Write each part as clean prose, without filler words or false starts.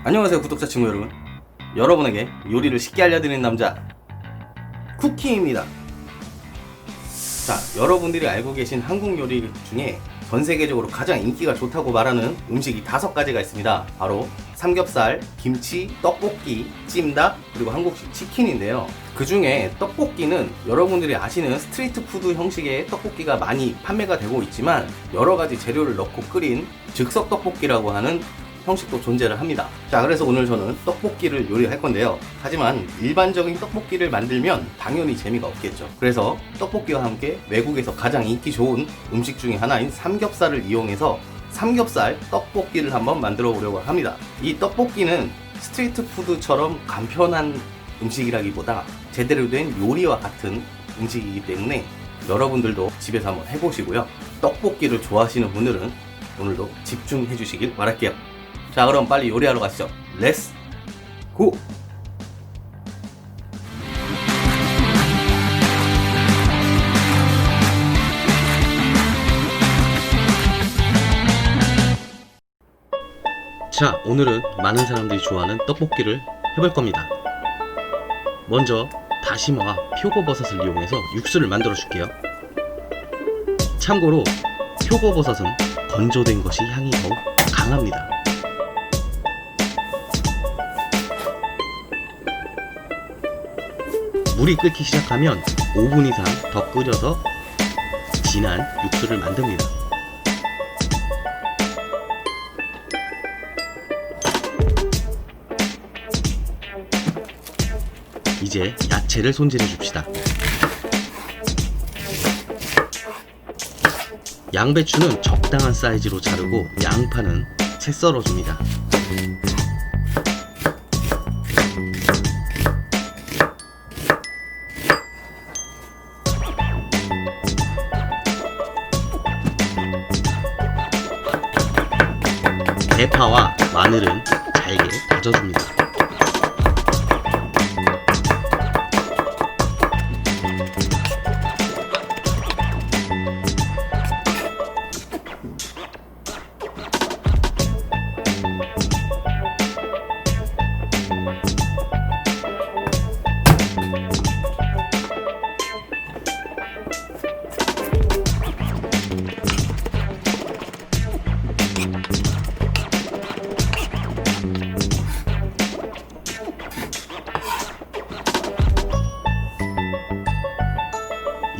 안녕하세요 구독자 친구 여러분. 여러분에게 요리를 쉽게 알려드리는 남자 쿠키입니다. 자, 여러분들이 알고 계신 한국 요리 중에 전 세계적으로 가장 인기가 좋다고 말하는 음식이 5가지가 있습니다. 바로 삼겹살, 김치, 떡볶이, 찜닭, 그리고 한국식 치킨인데요. 그 중에 떡볶이는 여러분들이 아시는 스트리트 푸드 형식의 떡볶이가 많이 판매가 되고 있지만 여러가지 재료를 넣고 끓인 즉석 떡볶이라고 하는 형식도 존재를 합니다. 자, 그래서 오늘 저는 떡볶이를 요리할 건데요. 하지만 일반적인 떡볶이를 만들면 당연히 재미가 없겠죠. 그래서 떡볶이와 함께 외국에서 가장 인기 좋은 음식 중에 하나인 삼겹살을 이용해서 삼겹살 떡볶이를 한번 만들어 보려고 합니다. 이 떡볶이는 스트리트 푸드처럼 간편한 음식이라기보다 제대로 된 요리와 같은 음식이기 때문에 여러분들도 집에서 한번 해보시고요. 떡볶이를 좋아하시는 분들은 오늘도 집중해 주시길 바랄게요. 자, 그럼 빨리 요리하러 가시죠. 렛츠 고! 자, 오늘은 많은 사람들이 좋아하는 떡볶이를 해볼 겁니다. 먼저 다시마와 표고버섯을 이용해서 육수를 만들어 줄게요. 참고로 표고버섯은 건조된 것이 향이 더욱 강합니다. 물이 끓기 시작하면 5분 이상 더 끓여서 진한 육수를 만듭니다. 이제 야채를 손질해 줍시다. 양배추는 적당한 사이즈로 자르고 양파는 채 썰어 줍니다. 대파와 마늘은 잘게 다져줍니다.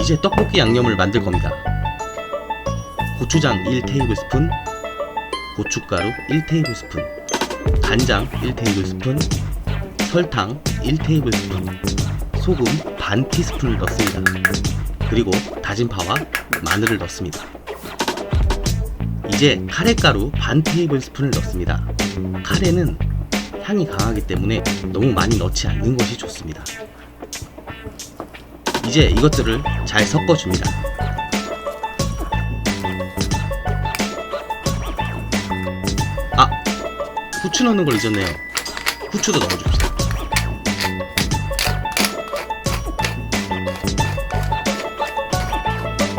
이제 떡볶이 양념을 만들 겁니다. 고추장 1테이블스푼, 고춧가루 1테이블스푼, 간장 1테이블스푼, 설탕 1테이블스푼, 소금 반 티스푼을 넣습니다. 그리고 다진 파와 마늘을 넣습니다. 이제 카레가루 반 테이블스푼을 넣습니다. 카레는 향이 강하기 때문에 너무 많이 넣지 않는 것이 좋습니다. 이제 이것들을 잘 섞어줍니다. 아! 후추 넣는 걸 잊었네요. 후추도 넣어줍시다.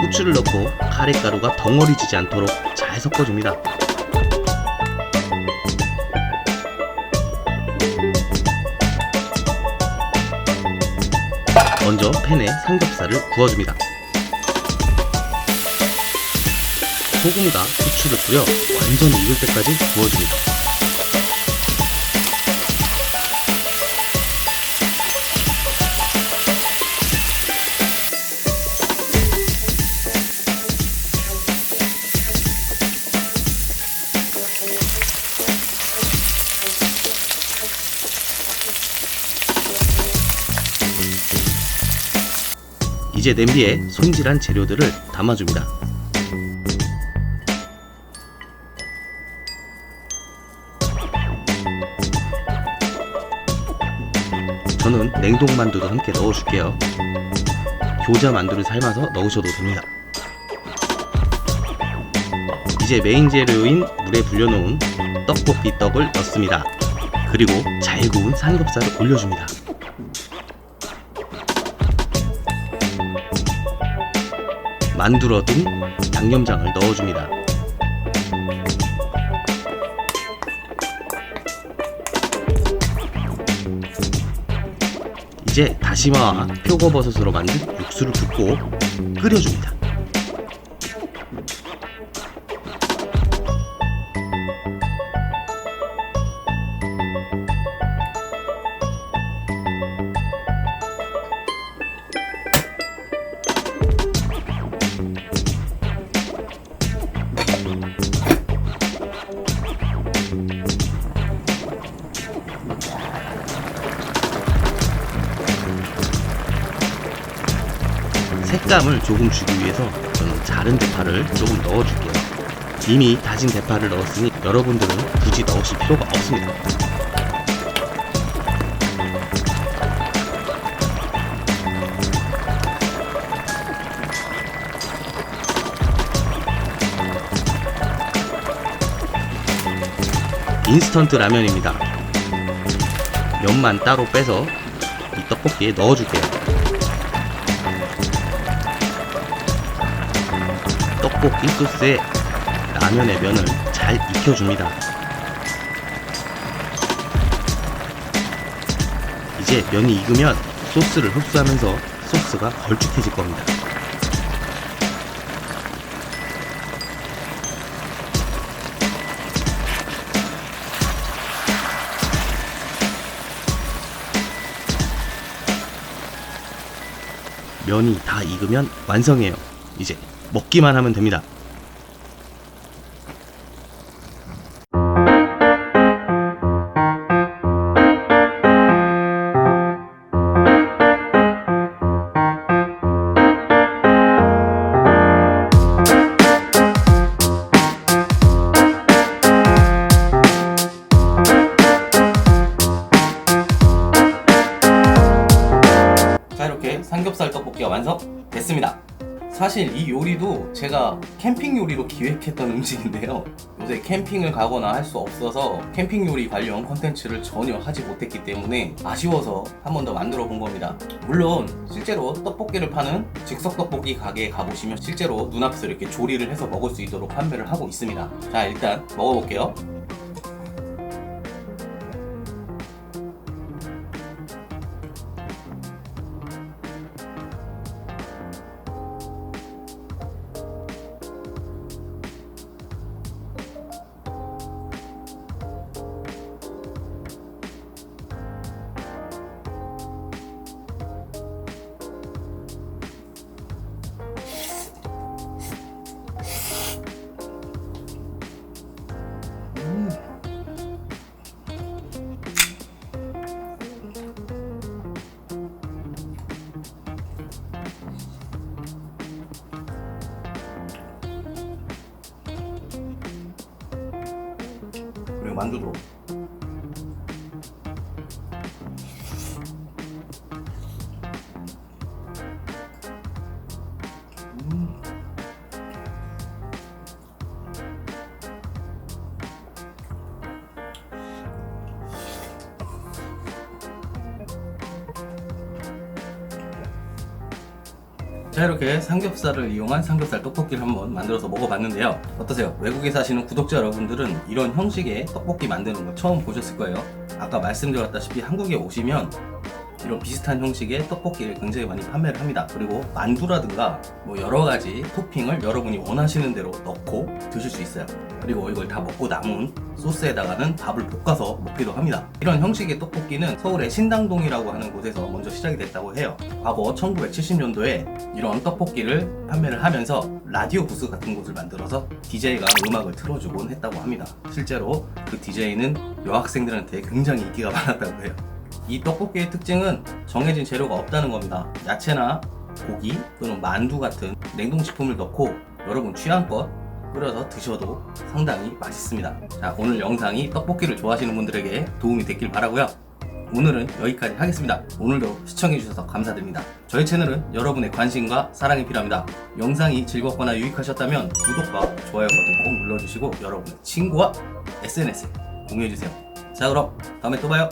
후추를 넣고 카레가루가 덩어리지지 않도록 잘 섞어줍니다. 먼저 팬에 삼겹살을 구워줍니다. 소금과 후추를 뿌려 완전히 익을 때까지 구워줍니다. 이제 냄비에 손질한 재료들을 담아줍니다. 저는 냉동만두도 함께 넣어줄게요. 교자 만두를 삶아서 넣으셔도 됩니다. 이제 메인 재료인 물에 불려놓은 떡볶이 떡을 넣습니다. 그리고 잘 구운 삼겹살을 올려줍니다. 만두러 둔 양념장을 넣어줍니다. 이제 다시마와 표고버섯으로 만든 육수를 붓고 끓여줍니다. 색감을 조금 주기 위해서 저는 자른 대파를 조금 넣어줄게요. 이미 다진 대파를 넣었으니 여러분들은 굳이 넣으실 필요가 없습니다. 인스턴트 라면입니다. 면만 따로 빼서 이 떡볶이에 넣어줄게요. 떡볶이 소스에 라면의 면을 잘 익혀줍니다. 이제 면이 익으면 소스를 흡수하면서 소스가 걸쭉해질 겁니다. 면이 다 익으면 완성이에요. 이제 먹기만 하면 됩니다. 자, 이렇게 삼겹살 떡볶이가 완성됐습니다. 사실 이 요리도 제가 캠핑 요리로 기획했던 음식인데요. 요새 캠핑을 가거나 할 수 없어서 캠핑 요리 관련 컨텐츠를 전혀 하지 못했기 때문에 아쉬워서 한 번 더 만들어 본 겁니다. 물론 실제로 떡볶이를 파는 즉석 떡볶이 가게에 가보시면 실제로 눈앞에서 이렇게 조리를 해서 먹을 수 있도록 판매를 하고 있습니다. 자, 일단 먹어볼게요. 그리고 만두도 자, 이렇게 삼겹살을 이용한 삼겹살 떡볶이를 한번 만들어서 먹어봤는데요. 어떠세요? 외국에 사시는 구독자 여러분들은 이런 형식의 떡볶이 만드는 거 처음 보셨을 거예요. 아까 말씀드렸다시피 한국에 오시면 이런 비슷한 형식의 떡볶이를 굉장히 많이 판매를 합니다. 그리고 만두라든가 뭐 여러 가지 토핑을 여러분이 원하시는 대로 넣고 드실 수 있어요. 그리고 이걸 다 먹고 남은 소스에다가는 밥을 볶아서 먹기도 합니다. 이런 형식의 떡볶이는 서울의 신당동이라고 하는 곳에서 먼저 시작이 됐다고 해요. 과거 1970년도에 이런 떡볶이를 판매를 하면서 라디오 부스 같은 곳을 만들어서 DJ가 음악을 틀어주곤 했다고 합니다. 실제로 그 DJ는 여학생들한테 굉장히 인기가 많았다고 해요. 이 떡볶이의 특징은 정해진 재료가 없다는 겁니다. 야채나 고기 또는 만두 같은 냉동식품을 넣고 여러분 취향껏 끓여서 드셔도 상당히 맛있습니다. 자, 오늘 영상이 떡볶이를 좋아하시는 분들에게 도움이 됐길 바라고요. 오늘은 여기까지 하겠습니다. 오늘도 시청해주셔서 감사드립니다. 저희 채널은 여러분의 관심과 사랑이 필요합니다. 영상이 즐겁거나 유익하셨다면 구독과 좋아요 버튼 꼭 눌러주시고 여러분의 친구와 SNS에 공유해주세요. 자, 그럼 다음에 또 봐요.